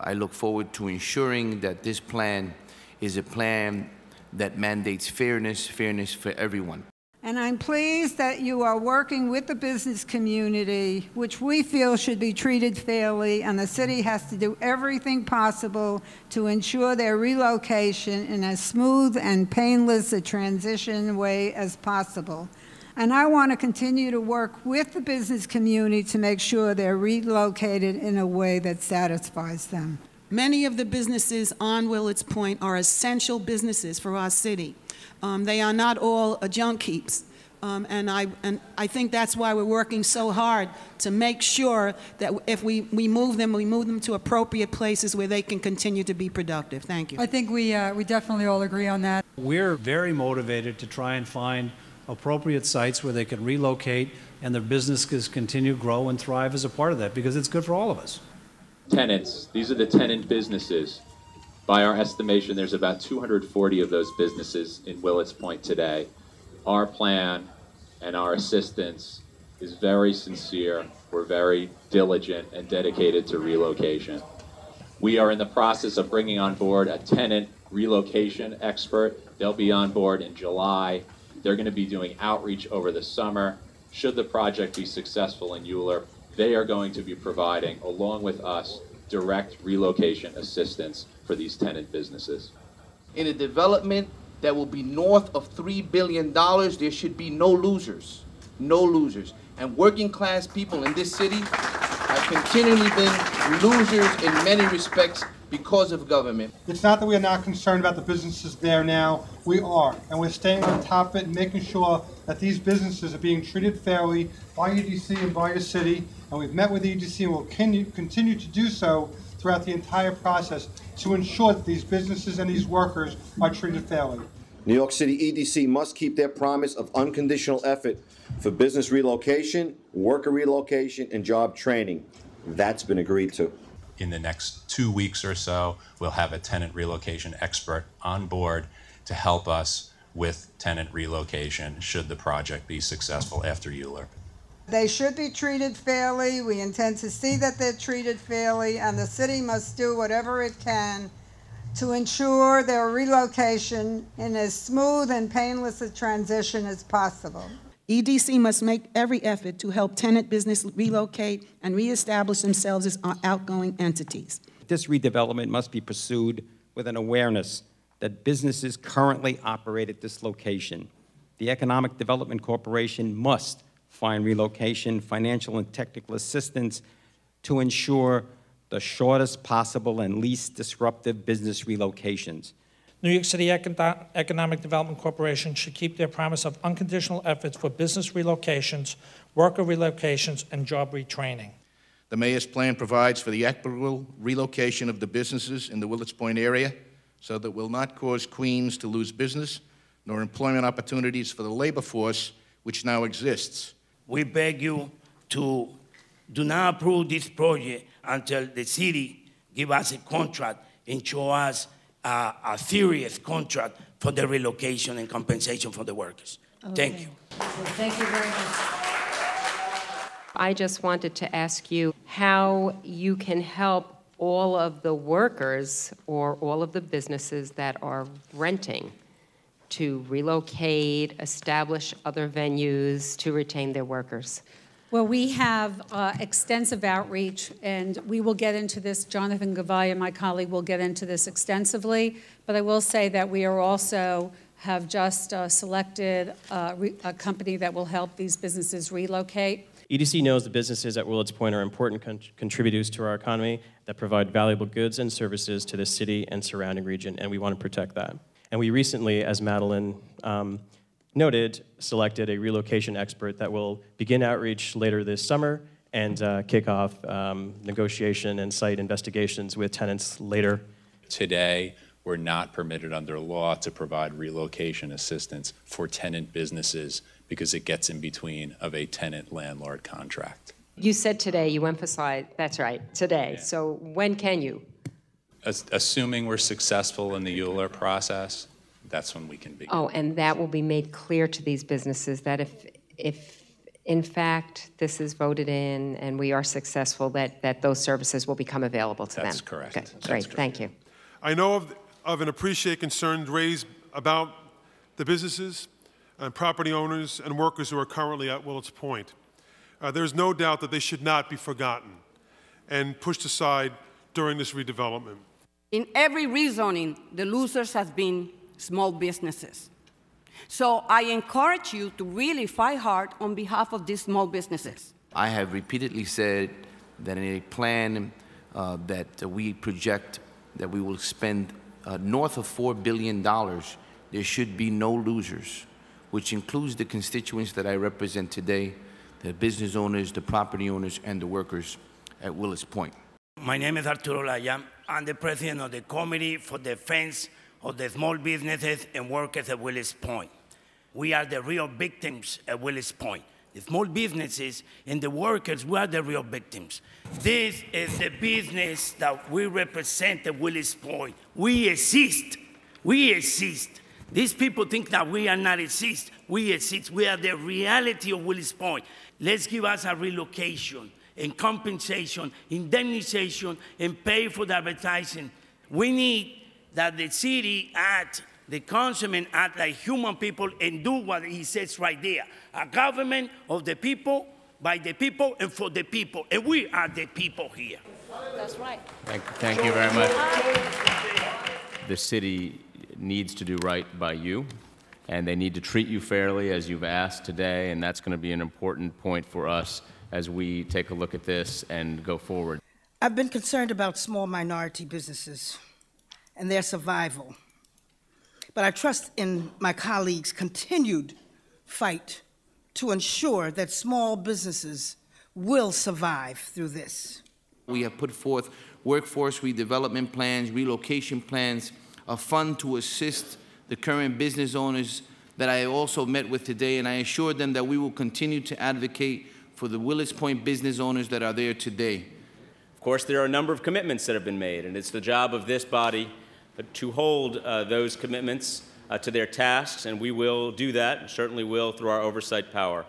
I look forward to ensuring that this plan is a plan that mandates fairness for everyone. And I'm pleased that you are working with the business community, which we feel should be treated fairly, and the city has to do everything possible to ensure their relocation in as smooth and painless a transition way as possible. And I want to continue to work with the business community to make sure they're relocated in a way that satisfies them. Many of the businesses on Willets Point are essential businesses for our city. They are not all junk heaps. And I think that's why we're working so hard to make sure that if we move them to appropriate places where they can continue to be productive. Thank you. I think we definitely all agree on that. We're very motivated to try and find appropriate sites where they can relocate and their businesses continue to grow and thrive as a part of that, because it's good for all of us. Tenants, these are the tenant businesses. By our estimation, there's about 240 of those businesses in Willets Point today. Our plan and our assistance is very sincere. We're very diligent and dedicated to relocation. We are in the process of bringing on board a tenant relocation expert. They'll be on board in July. They're going to be doing outreach over the summer. Should the project be successful in Euler, they are going to be providing, along with us, direct relocation assistance for these tenant businesses. In a development that will be north of $3 billion, there should be no losers. No losers. And working class people in this city have continually been losers in many respects because of government. It's not that we are not concerned about the businesses there now. We are. And we're staying on top of it and making sure that these businesses are being treated fairly by EDC and by the city. And we've met with EDC and will continue to do so throughout the entire process to ensure that these businesses and these workers are treated fairly. New York City EDC must keep their promise of unconditional effort for business relocation, worker relocation, and job training. That's been agreed to. In the next 2 weeks or so, we'll have a tenant relocation expert on board to help us with tenant relocation should the project be successful after Euler. They should be treated fairly. We intend to see that they're treated fairly, and the city must do whatever it can to ensure their relocation in as smooth and painless a transition as possible. EDC must make every effort to help tenant business relocate and reestablish themselves as outgoing entities. This redevelopment must be pursued with an awareness that businesses currently operate at this location. The Economic Development Corporation must find relocation, financial and technical assistance to ensure the shortest possible and least disruptive business relocations. New York City Economic Development Corporation should keep their promise of unconditional efforts for business relocations, worker relocations, and job retraining. The Mayor's plan provides for the equitable relocation of the businesses in the Willets Point area so that it will not cause Queens to lose business nor employment opportunities for the labor force which now exists. We beg you to do not approve this project until the city give us a contract and show us a serious contract for the relocation and compensation for the workers. Okay. Thank you. Well, thank you very much. I just wanted to ask you how you can help all of the workers or all of the businesses that are renting to relocate, establish other venues to retain their workers. Well, we have extensive outreach, and we will get into this. Jonathan Gavaya, my colleague, will get into this extensively. But I will say that we are also have just selected a company that will help these businesses relocate. EDC knows the businesses at Willets Point are important contributors to our economy that provide valuable goods and services to the city and surrounding region, and we want to protect that. And we recently, as Madeline noted, selected a relocation expert that will begin outreach later this summer and kick off negotiation and site investigations with tenants later. Today, we're not permitted under law to provide relocation assistance for tenant businesses because it gets in between of a tenant-landlord contract. You said today, you emphasized, that's right, today. Yeah. So when can you? Assuming we're successful in the Euler process, that's when we can begin. Oh, and that will be made clear to these businesses that if in fact, this is voted in and we are successful, that those services will become available to them. That's correct. Okay, great, thank you. I know of and appreciate concerns raised about the businesses and property owners and workers who are currently at Willets Point. There's no doubt that they should not be forgotten and pushed aside during this redevelopment. In every rezoning, the losers have been small businesses. So I encourage you to really fight hard on behalf of these small businesses. I have repeatedly said that in a plan that we project that we will spend north of $4 billion, there should be no losers, which includes the constituents that I represent today, the business owners, the property owners, and the workers at Willets Point. My name is Arturo Laya. I'm the president of the Committee for Defense of the Small Businesses and Workers at Willets Point. We are the real victims at Willets Point. The small businesses and the workers, we are the real victims. This is the business that we represent at Willets Point. We exist. We exist. These people think that we are not exist. We exist. We are the reality of Willets Point. Let's give us a relocation and compensation, indemnization, and pay for the advertising. We need that the city act, the councilman act like human people and do what he says right there. A government of the people, by the people, and for the people. And we are the people here. That's right. Thank you very much. The city needs to do right by you, and they need to treat you fairly as you've asked today, and that's going to be an important point for us as we take a look at this and go forward. I've been concerned about small minority businesses and their survival, but I trust in my colleagues' continued fight to ensure that small businesses will survive through this. We have put forth workforce redevelopment plans, relocation plans, a fund to assist the current business owners that I also met with today, and I assured them that we will continue to advocate for the Willets Point business owners that are there today. Of course, there are a number of commitments that have been made, and it's the job of this body to hold those commitments to their tasks, and we will do that, and certainly will through our oversight power.